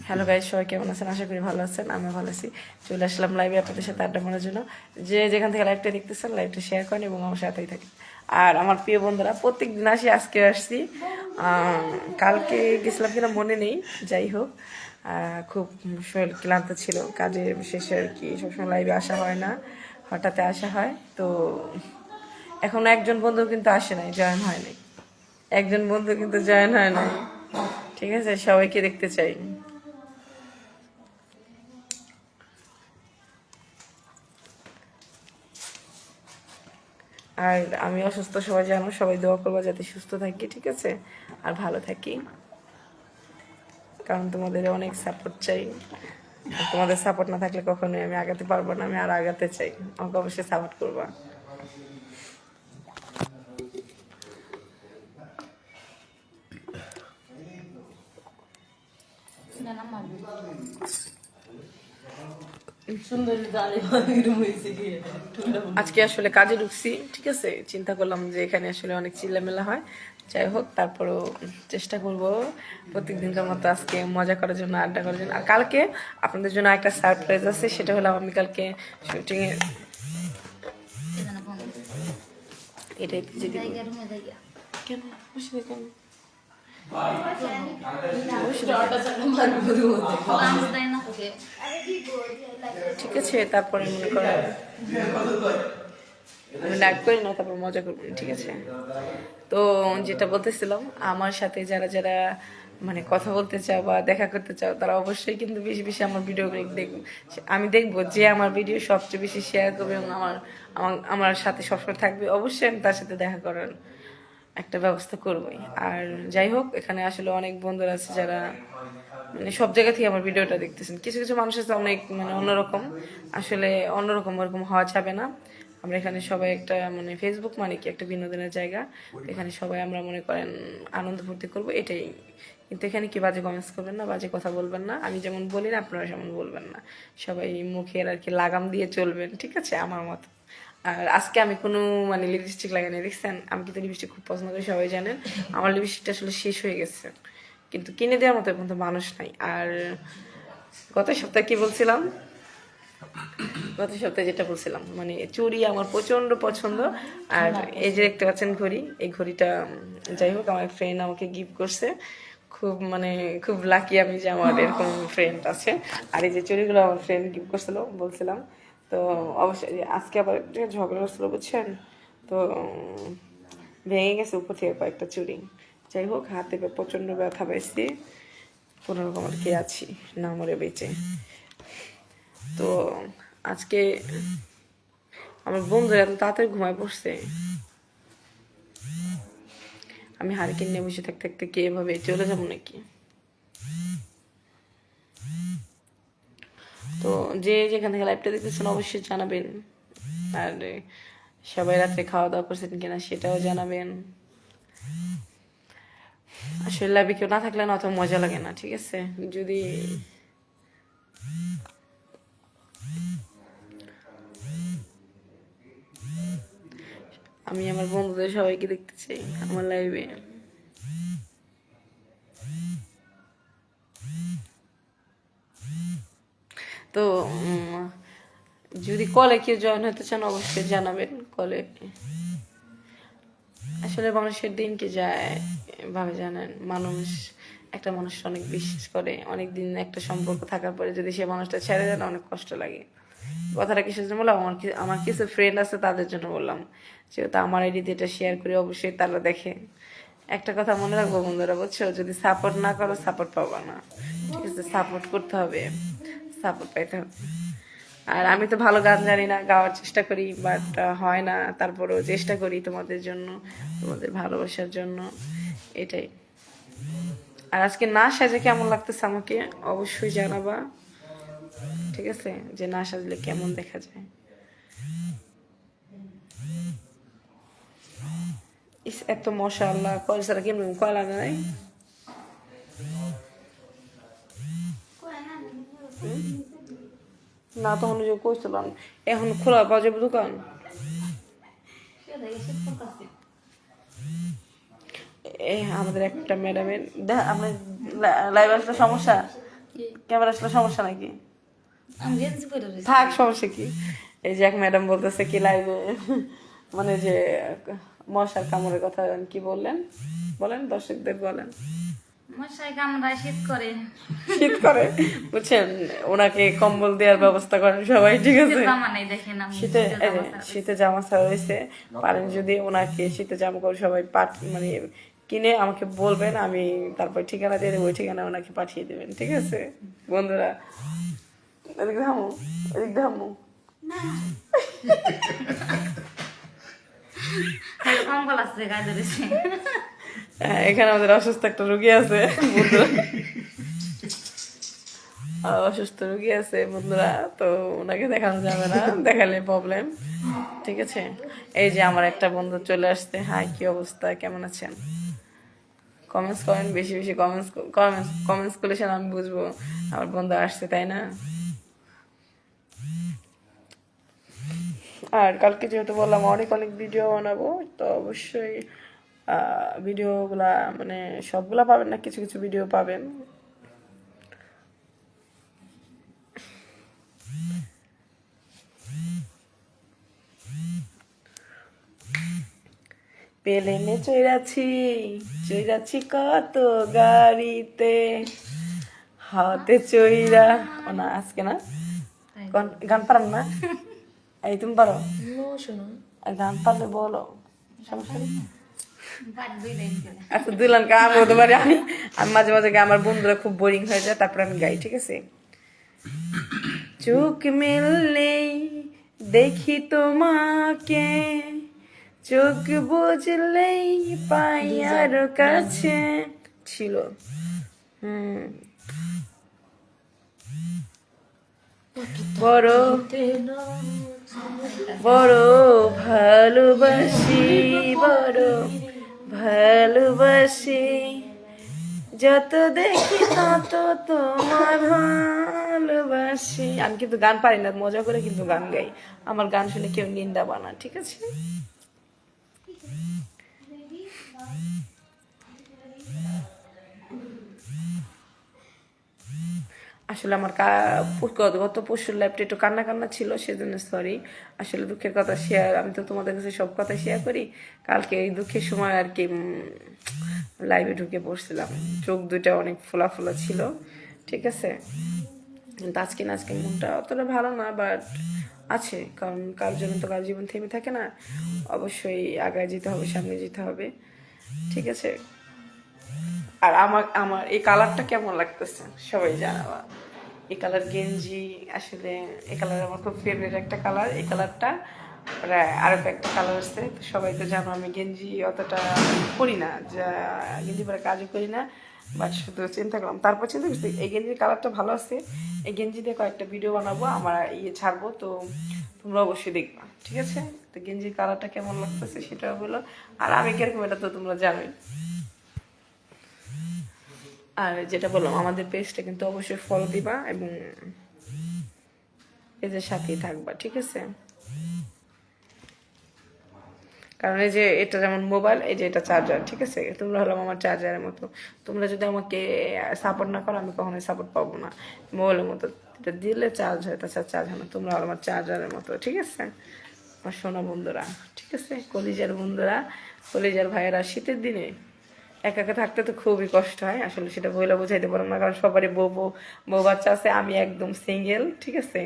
Hello guys, সবাই কেমন আছেন? আশা করি ভালো আছেন। আমি ভালো আছি। চলে আসলাম লাইভে আপনাদের সাথে আড্ডা মারার জন্য। যে যেখান থেকে লাইভটা দেখতেছেন, লাইভটা শেয়ার করেন এবং আমার সাথেই থাকেন। আর আমার প্রিয় বন্ধুরা, প্রত্যেক দিন আসি, আজকে আসছি। কালকে গেছিলাম কিনা মনে নেই, যাই হোক। খুব শরীর ক্লান্ত ছিল, কাজে শেষে আর কি সবসময় লাইভে আসা হয় না, হঠাৎ আসা হয়। তো এখন একজন বন্ধু কিন্তু আসে নাই, জয়েন হয় নাই। একজন বন্ধু কিন্তু জয়েন হয় নাই। ঠিক আছে, সবাইকে দেখতে চাই। আর আমি অসুস্থ, সবাই জানো, সবাই দোয়া করবো যাতে সুস্থ থাকি, ঠিক আছে, আর ভালো থাকি। কারণ তোমাদের অনেক সাপোর্ট চাই। আর তোমাদের সাপোর্ট না থাকলে কখনোই আমি আগাতে পারবো না। আমি আর আগাতে চাই, আমাকে অবশ্যই সাপোর্ট করবা। আজকে আসলে কাজে ঢুকছি, ঠিক আছে, চিন্তা করলাম যে এখানে আসলে অনেক চিল্লামেলা হয়। যাই হোক, তারপরও চেষ্টা করব প্রত্যেকদিনকার মতো আজকে মজা করার জন্য, আড্ডা করার জন্য। আর কালকে আপনাদের জন্য একটা সারপ্রাইজ আছে, সেটা হলো আমি কালকে শুটিংয়ে এটাই যদি কেন বসে কেন ঠিক আছে, তারপরে মনে করেন আমি লাইভ করি না, তারপর মজা করবো, ঠিক আছে। তো যেটা বলতেছিলাম, আমার সাথে যারা যারা মানে কথা বলতে চাও বা দেখা করতে চাও, তারা অবশ্যই কিন্তু বেশি বেশি আমার ভিডিওগুলো দেখবো। আমি দেখবো যে আমার ভিডিও সবচেয়ে বেশি শেয়ার করবে এবং আমার আমার আমার সাথে সবসময় থাকবে, অবশ্যই আমি তার সাথে দেখা করার একটা ব্যবস্থা করবোই। আর যাই হোক, এখানে আসলে অনেক বন্ধুরা আছে যারা মানে সব জায়গা থেকে আমার ভিডিওটা দেখতেছেন। কিছু কিছু মানুষ আছে অনেক মানে অন্যরকম, আসলে অন্যরকম ওরকম হওয়া যাবে না। আমরা এখানে সবাই একটা মানে ফেসবুক মানে কি একটা বিনোদনের জায়গা। এখানে সবাই আমরা মনে করেন আনন্দ ফুর্তি করবো, এটাই। কিন্তু এখানে কি বাজে কমেন্টস করবেন না, বাজে কথা বলবেন না। আমি যেমন বলি না, আপনারা সেমন বলবেন না। সবাই মুখের আর কি লাগাম দিয়ে চলবেন, ঠিক আছে, আমার মতো। আর আজকে আমি কোনো মানে লিপস্টিক লাগাই না, দেখছেন? আমি কিন্তু লিপস্টিক খুব পছন্দ করি, সবাই জানেন। আমার লিপস্টিকটা আসলে শেষ হয়ে গেছে, কিন্তু কিনে দেওয়ার মতো এখন তো মানুষ নাই। আর গত সপ্তাহে কি বলছিলাম, গত সপ্তাহে যেটা বলছিলাম মানে চুড়ি আমার প্রচন্ড পছন্দ। আর এই যে দেখতে পাচ্ছেন ঘড়ি, এই ঘড়িটা যাই হোক আমার ফ্রেন্ড আমাকে গিফট করছে। খুব মানে খুব লাকি আমি যে আমার এরকম ফ্রেন্ড আছে। আর এই যে চুড়িগুলো আমার ফ্রেন্ড গিফট করছিল, বলছিলাম। তো অবশ্যই আজকে আবার একটা ঝগড়া হচ্ছিল, বুঝছেন? তো ভেঙে গেছে উপর থেকে কয়েকটা চুড়ি। যাই হোক, হাতে প্রচন্ড ব্যথা পাইছি, কোনোরকম আর কি আছি, না মরে বেঁচে। তো আজকে আমার বন্ধু এত তাড়াতাড়ি ঘুমায় পড়ছে, আমি হারিকেন নিয়ে বসে থাকতে থাকতে কে এভাবে চলে যাবো নাকি? তো যে যেখান থেকে লাইভটা দেখতেছেন অবশ্যই জানাবেন। আর সবাই রাত্রে খাওয়া দাওয়া করছেন কিনা সেটাও জানাবেন। আসলে লাইভে কেউ না থাকলে না অত মজা লাগে না, ঠিক আছে। যদি আমি আমার বন্ধুদের সবাইকে দেখতে চাই আমার লাইভে। তো যদি কলে কেউ জয়েন হতে চান অবশ্যই জানাবেন। কলে আসলে মানুষের দিন কি যায় ভাবে জানেন, মানুষ একটা মানুষ অনেক বিশ্বাস করে, অনেক দিন একটা সম্পর্ক থাকার পরে যদি সে মানুষটা ছেড়ে যায় না, অনেক কষ্ট লাগে। কথাটা কিসের জন্য বললাম, আমার কিছু ফ্রেন্ড আছে তাদের জন্য বললাম, যেহেতু আমার আইডি এটা শেয়ার করি, অবশ্যই তারা দেখে। একটা কথা মনে রাখবো বন্ধুরা, বুঝছো, যদি সাপোর্ট না করো সাপোর্ট পাবা না, ঠিক আছে। সাপোর্ট করতে হবে, সাপোর্ট পাইতে হবে। আর আমি তো ভালো গান জানি না, গাওয়ার চেষ্টা করি, বাট হয় না। তারপরেও চেষ্টা করি তোমাদের জন্য, তোমাদের ভালোবাসার জন্য, এটাই। আর আজকে না সাজে কেমন লাগতেছে আমাকে অবশ্যই জানাবা, ঠিক আছে, যে না সাজলে কেমন দেখা যায়। ইস, এত মশা, আল্লাহ, কয় সারা কেমন কয়লা নাই। না তখন যে কইছিলাম, এখন খোলা পাওয়া যাবে দোকান। আমাদের একটা ম্যাডামের আপনার লাইভ আসলে সমস্যা ক্যামেরা আসলে সমস্যা নাকি? আমি গেঞ্জি পরে রয়েছি। থাক, সমস্যা কি? এই যে এক ম্যাডাম বলতেছে কি লাইভে, মানে যে মশার কামড়ের কথা কি বললেন, বলেন দর্শকদের বলেন। মশাই কামড়ায় শীত করে। শীত করে বুঝছেন, ওনাকে কম্বল দেওয়ার ব্যবস্থা করেন সবাই, ঠিক আছে? শীতের জামা নেই দেখেন, আমি শীতে শীতের এই যে জামা ছাড়া শীতে জামা ছাড়া রয়েছে, পারেন যদি ওনাকে শীতে জামা করে সবাই মানে কিনে আমাকে বলবেন, আমি তারপর ঠিকানা দিয়ে দেবো, ওই ঠিকানা ওনাকে পাঠিয়ে দেবেন, ঠিক আছে বন্ধুরা? এদিক থামো, এদিক থামো। কম্বল আছে গায়ে ধরেছে। হ্যাঁ, এখানে আমাদের অসুস্থ একটা রুগী আছে বন্ধুরা, অসুস্থ রুগী আছে বন্ধুরা, তো ওনাকে দেখানো যাবে না, দেখালে প্রবলেম, ঠিক আছে? এই যে আমার একটা বন্ধু চলে আসছে। হাই, কি অবস্থা, কেমন আছেন? কমেন্টস করেন, বেশি বেশি কমেন্টস করলে সে আমি বুঝবো আমার বন্ধু আসছে, তাই না? আর কালকে যেহেতু বললাম অনেক অনেক ভিডিও বানাবো, তো অবশ্যই ভিডিওগুলা মানে সবগুলা পাবেন না, কিছু কিছু ভিডিও পাবেন। প্লেনে চড়াচ্ছি কত গাড়িতে, হাতে চইরা, ও না আজকে না, গান পারেন না? এই তুমি পারো? আর গান পারলে বলো, সমস্যা নেই। আচ্ছা, দুলান কা আমি হতে পারি, আমি আমি মাঝে মাঝে গাই, আমার বন্ধুরা খুব বোরিং হয়ে যায়, তারপর আমি গাই, ঠিক আছে? চোখ মেললেই দেখি তোমাকে, চোখ বুঝলেই পাই আরো কাছে, ছিল। বড় বড় ভালোবাসি, বড় ভালোবাসি, যত দেখি তত তোমার ভালোবাসি। আমি কিন্তু গান পারি না, মজা করে কিন্তু গান গাই, আমার গান শুনে কেউ নিন্দা বানা, ঠিক আছে? আসলে আমার গত পরশুর লাইফটা একটু কান্না কান্না ছিল, সেজন্য সরি। আসলে দুঃখের কথা শেয়ার, আমি তো তোমাদের কাছে সব কথা শেয়ার করি। কালকে এই দুঃখের সময় আর কি লাইভে ঢুকে পড়ছিলাম, চোখ দুইটা অনেক ফোলা ফোলা ছিল, ঠিক আছে? কিন্তু আজকে মনটা অতটা ভালো না, বাট আছে, কারণ কার জন্য তো কার জীবন থেমে থাকে না, অবশ্যই আগায় যেতে হবে, সামনে যেতে হবে, ঠিক আছে? আর আমার আমার এই কালারটা কেমন লাগতেছে সবাই জানাবা। এই কালার গেঞ্জি, আসলে এই কালার আমার খুব ফেভারিট একটা কালার, এই কালারটা আরো একটা কালার আছে, তো সবাই তো জানো আমি গেঞ্জি অতটা করি না, যা গেঞ্জি পরে কাজও করি না, বাট শুধু চিন্তা করলাম, তারপর চিন্তা করছি এই গেঞ্জির কালারটা ভালো আছে, এই গেঞ্জি দিয়ে কয়েকটা ভিডিও বানাবো, আমার ছাড়বো, তো তোমরা অবশ্যই দেখবা, ঠিক আছে? তো গেঞ্জির কালারটা কেমন লাগতেছে সেটাও বলো, আর আমি কিরকম এটা তো তোমরা জানোই। আর যেটা বললাম, আমাদের পেজটা কিন্তু অবশ্যই ফলো দিবা এবং পেজের সাথেই থাকবা, ঠিক আছে? কারণ এই যে এটা যেমন মোবাইল, এই যে এটা চার্জার, ঠিক আছে? তোমরা হলাম আমার চার্জারের মতো, তোমরা যদি আমাকে সাপোর্ট না করো আমি কখনোই সাপোর্ট পাবো না। মোবাইলের মতো, এটা দিলে চার্জ হয়, তাছাড়া চার্জ হয় না, তোমরা হলো আমার চার্জারের মতো, ঠিক আছে? আমার সোনা বন্ধুরা, ঠিক আছে? কলিজার বন্ধুরা, কলিজার ভাইয়েরা, শীতের দিনে একা একা থাকতে তো খুবই কষ্ট হয়, আসলে সেটা বইলা বোঝাইতে পারবো না, কারণ সবারই বউ বাচ্চা আছে, আমি একদম সিঙ্গেল, ঠিক আছে?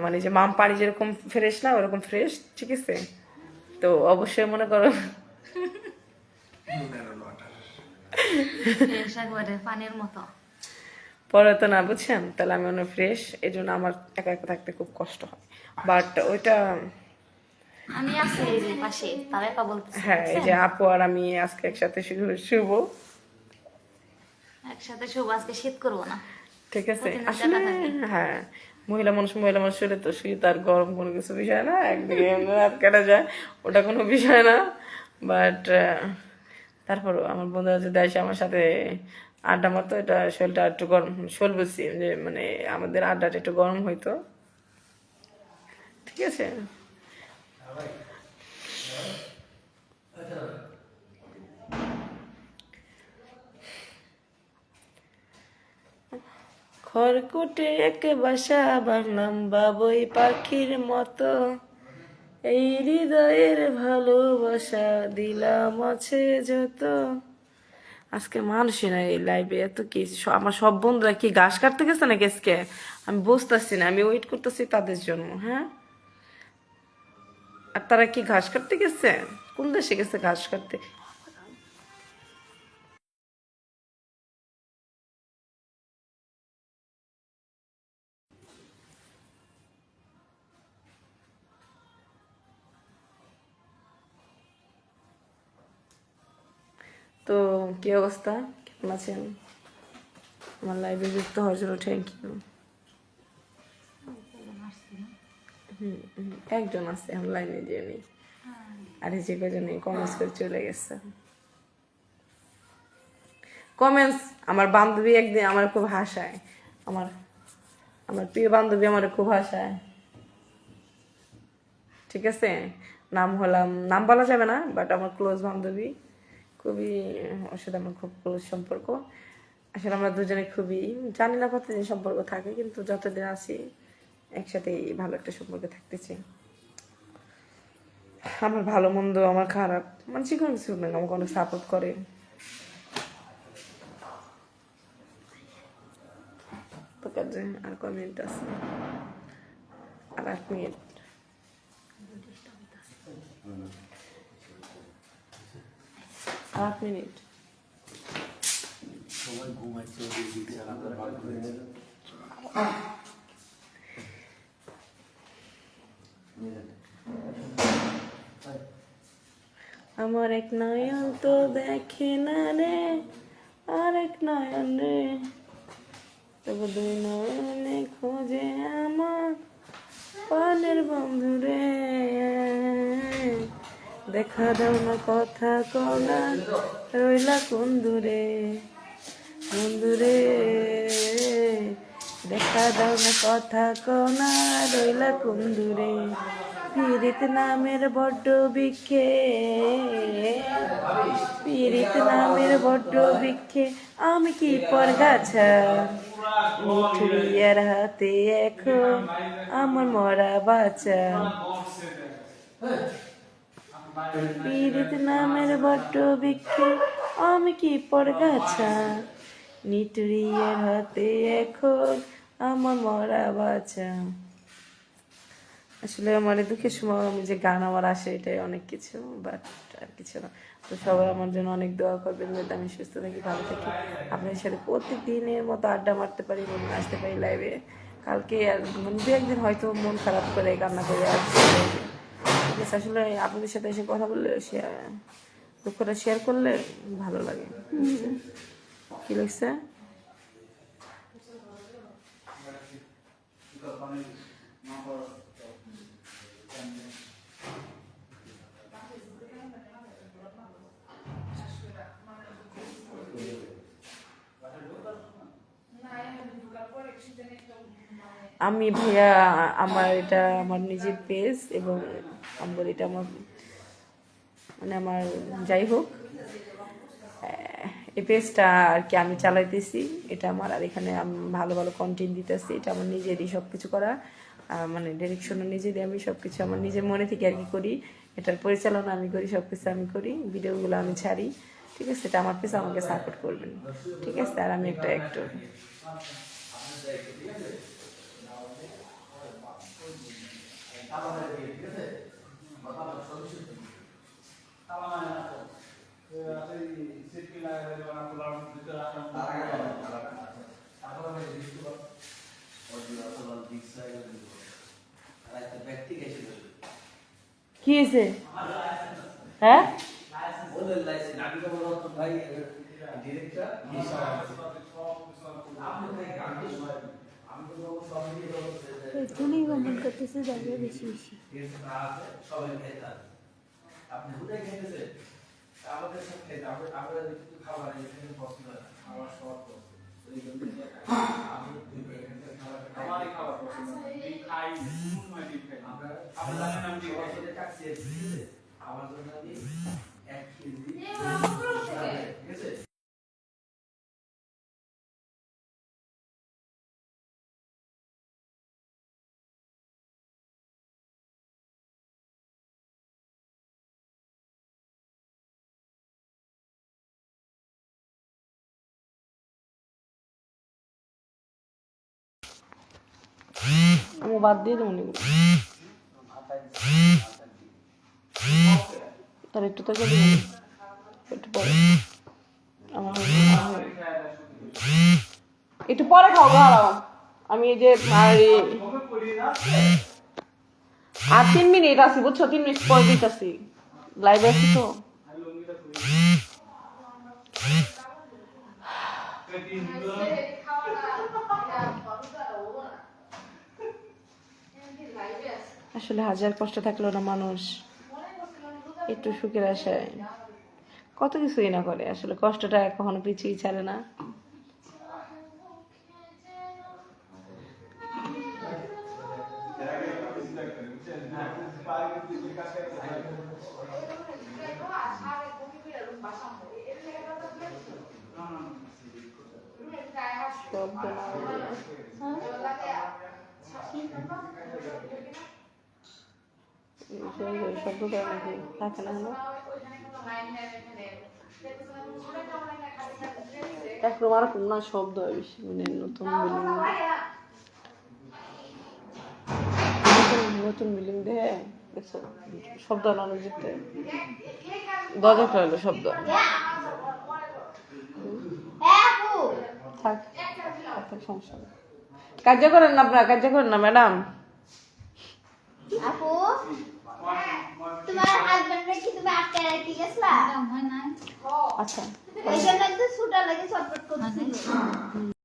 মানে যে মাম পানি যেরকম ফ্রেশ না, ওরকম ফ্রেশ, ঠিক আছে? তো অবশ্যই মনে করো একবারে পানির মতো। পরে তো না, বুঝছেন? তাহলে আমি অনেক ফ্রেশ, এই জন্য আমার একা একা থাকতে খুব কষ্ট হয়, বাট ওইটা আমি আছি এই যে পাশে, তারা একা বলতেছে। হ্যাঁ, এই যে আপু আর আমি আজকে একসাথে শুভ, একসাথে শুভ, আজকে শীত করবো না, ঠিক আছে? আসলে হ্যাঁ, মহিলা মানুষ শুলে তো শীত আর গরম কোনো কিছু বিষয় না, একদিকে রাত কাটা যায়, ওটা কোনো বিষয় না, বাট তারপরও আমার বন্ধুরা যদি আসে আমার সাথে আড্ডা মারতো, এটা শরীরটা একটু গরম, শোল বলছি যে মানে আমাদের আড্ডাটা একটু গরম হইতো, ঠিক আছে? খড়কুটে এক বাসা বাংলাম বাবুই পাখির মতো, এই হৃদয়ের ভালোবাসা দিলাম আছে যত। আজকে মানুষই না এই লাইভে, এত কি আমার সব বন্ধুরা কি ঘাস কাটতে গেছে নাকি আজকে? আমি বুঝতেছি না, আমি ওয়েট করতেছি তাদের জন্য। হ্যাঁ, আর তারা কি ঘাস কাটতে গেছে? কোন দেশে গেছে ঘাস কাটতে? তো কি অবস্থা, কেমন আছেন? আমার লাইভে যুক্ত হওয়ার জন্য থ্যাংক ইউ। একজন আছে এখন লাইনে যে নেই, আর এই যে কজনে কমেন্টস করে চলে গেছে। কমেন্টস আমার বান্ধবী একদিন আমার খুব হাসায়, আমার আমার প্রিয় বান্ধবী আমার খুব হাসায়। ঠিক আছে, নাম বলা যাবে না, বাট আমার ক্লোজ বান্ধবী, খুবই ওর সাথে আমার খুব ক্লোজ সম্পর্ক। আসলে আমরা দুজনে খুবই, জানি না কতদিন সম্পর্ক থাকে, কিন্তু যতদিন আছি একসাথেই ভালো একটা সম্পর্কে থাকতে চাই। আমার ভালো মন্দ, আমার খারাপ, মানে যে কোনো কিছু না আমাকে অনেক সাপোর্ট করে। তো কাজে আর কয় মিনিট আছে? আর 8 মিনিট। 8 মিনিট। সবাই ঘুমাচ্ছে, ওদের বিছানা বার করেছে। আমার এক নয়ন তো দেখে না রে, আর এক নয়ন রে, তবু দুই নয়নে খোঁজে আমার প্রাণের বন্ধু রে। দেখা দাও না, কথা কনা, রইলা কোন দূরে, বন্ধুরে। দেখা দাও না, কথা কনা, রইলা কোন দূরে। পীড়িত নামের বড্ড বৃক্ষে, পীড়িত নামের বড্ড বৃক্ষে আমি কি পরগাছা, মিঠুরিয়ার হাতে এখন আমার মরা বাচ্চা। পীড়িত নামের বড্ড বৃক্ষে আমি কি পরগাছা, নিটুরিয়ার হাতে এখন আমার মরা বাচ্চা। আসলে আমার এই দুঃখের সময় আমি যে গান আমার আসে, এটাই অনেক কিছু, বাট আর কিছু না। তো সবাই আমার জন্য অনেক দোয়া করবেন যাতে আমি সুস্থ থাকি, ভালো থাকি, আপনাদের সাথে প্রত্যেকদিনের মতো আড্ডা মারতে পারি এবং আসতে পারি লাইভে। কালকে আর মানে 2-1 দিন হয়তো মন খারাপ করে কান্না করে আসছে। ঠিক আছে, আসলে আপনাদের সাথে এসে কথা বললে, দুঃখটা শেয়ার করলে ভালো লাগে। কি লাগছে? আমি ভাইয়া, আমার এটা আমার নিজের পেজ, এবং আমার এটা আমার মানে আমার যাই হোক, এই পেজটা আর কি আমি চালাইতেছি, এটা আমার। আর এখানে আমি ভালো ভালো কন্টেন্ট দিতেছি, এটা আমার নিজেরই সব কিছু করা, মানে ডিরেকশনও নিজেরই, আমি সব কিছু আমার নিজের মনে থেকে আর কি করি। এটার পরিচালনা আমি করি, সব কিছু আমি করি, ভিডিওগুলো আমি ছাড়ি। ঠিক আছে, এটা আমার পেছে, আমাকে সাপোর্ট করবেন। ঠিক আছে, আর আমি একটা অ্যাক্টর। কি হয়েছে? হ্যাঁ, তুমি কমেন্ট করতেছে যাবে বেশি বেশি। আপনি হুদাই খেতেছেন, আমাদের সাথে খেতে আমরা কিন্তু খাবার এখানে পছন্দ হয় না, আমার সবার পছন্দ। আমারই খাবার পছন্দ, খাই আমরা আমার জন্য আমি 1 কেজি ঠিক আছে। আমি বাদ দিয়ে দেবো এগুলো। তার একটু তো করে দিবি, একটু পরে একটু পরে খাও দাঁড়াও। আমি এই যে আর 3 মিনিট আছি বুঝছো, 3 মিনিট পরে দিতেছি, লাইভে আছি তো। আসলে হাজার কষ্ট থাকলেও না মানুষ একটু সুখের আশায় কত কিছুই না করে, আসলে কষ্টটা কখনো পিছিয়ে ছাড়ে না। শব্দ করে নাকি থাকে না একরকম আর না শব্দ হয় বেশি, মানে নতুন নতুন বিল্ডিং দেহে দেখছো শব্দ না যেতে দরজা ফেলো শব্দ থাক থাক, সমস্যা নেই। কার্য করেন না আপনারা, কার্য করেন না ম্যাডাম। আপু তোমার হাজবেন্ডকে কি তুমি আটকে রেখে গেছলা? আচ্ছা এই জন্য তো ছুটা লাগে চটপট করছিল।